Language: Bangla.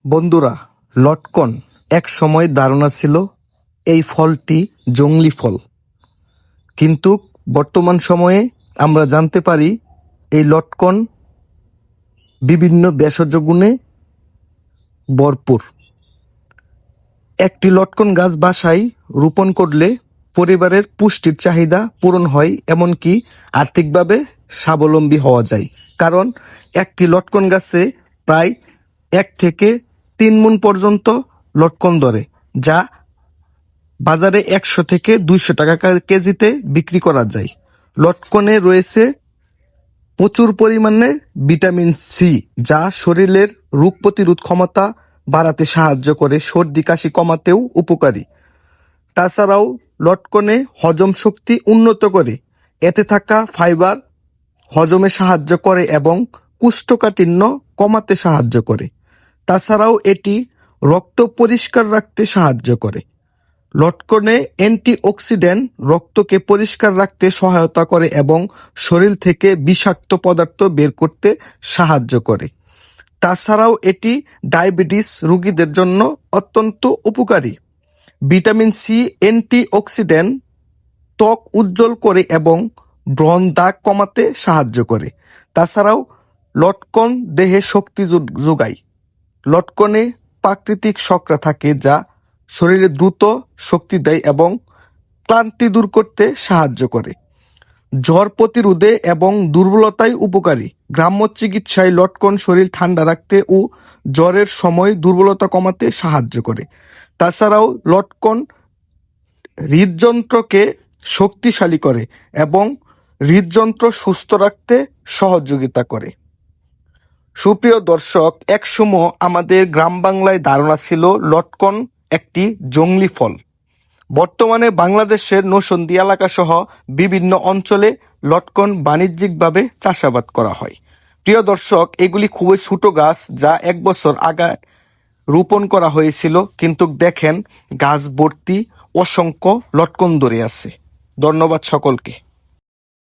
বন্ধুরা, লটকন এক সময় ধারণা ছিল এই ফলটি জংলি ফল, কিন্তু বর্তমান সময়ে আমরা জানতে পারি এই লটকন বিভিন্ন ভেষজ গুণে ভরপুর। একটি লটকন গাছ বাসায় রোপণ করলে পরিবারের পুষ্টির চাহিদা পূরণ হয়, এমনকি আর্থিকভাবে স্বাবলম্বী হওয়া যায়। কারণ একটি লটকন গাছে প্রায় 1 থেকে 3 মণ পর্যন্ত লটকন ধরে, যা বাজারে 100 থেকে 200 টাকা কেজিতে বিক্রি করা যায়। লটকনে রয়েছে প্রচুর পরিমাণে ভিটামিন সি, যা শরীরের রোগ প্রতিরোধ ক্ষমতা বাড়াতে সাহায্য করে, সর্দি কাশি কমাতেও উপকারী। তাছাড়াও লটকনে হজম শক্তি উন্নত করে, এতে থাকা ফাইবার হজমে সাহায্য করে এবং কোষ্ঠকাঠিন্য কমাতে সাহায্য করে। তাছাড়াও এটি রক্ত পরিষ্কার রাখতে সাহায্য করে। লটকনে অ্যান্টিঅক্সিডেন্ট রক্তকে পরিষ্কার রাখতে সহায়তা করে এবং শরীর থেকে বিষাক্ত পদার্থ বের করতে সাহায্য করে। তাছাড়াও এটি ডায়াবেটিস রোগীদের জন্য অত্যন্ত উপকারী। ভিটামিন সি অ্যান্টিঅক্সিডেন্ট ত্বক উজ্জ্বল করে এবং ব্রণ দাগ কমাতে সাহায্য করে। তাছাড়াও লটকন দেহে শক্তি যোগায়। লটকনে প্রাকৃতিক শর্করা থাকে, যা শরীরে দ্রুত শক্তি দেয় এবং ক্লান্তি দূর করতে সাহায্য করে। জ্বর প্রতিরোধে এবং দুর্বলতায় উপকারী। গ্রাম্য চিকিৎসায় লটকন শরীর ঠান্ডা রাখতে ও জ্বরের সময় দুর্বলতা কমাতে সাহায্য করে। তাছাড়াও লটকন হৃদযন্ত্রকে শক্তিশালী করে এবং হৃদযন্ত্র সুস্থ রাখতে সহযোগিতা করে। সুপ্রিয় দর্শক, একসময় আমাদের গ্রাম বাংলায় ধারণা ছিল লটকন একটি জংলি ফল। বর্তমানে বাংলাদেশের নরসিংদী এলাকা সহ বিভিন্ন অঞ্চলে লটকন বাণিজ্যিকভাবে চাষাবাদ করা হয়। প্রিয় দর্শক, এগুলি খুবই ছোট গাছ, যা 1 বছর আগে রোপণ করা হয়েছিল, কিন্তু দেখেন গাছ ভর্তি অসংখ্য লটকন ধরে আছে। ধন্যবাদ সকলকে।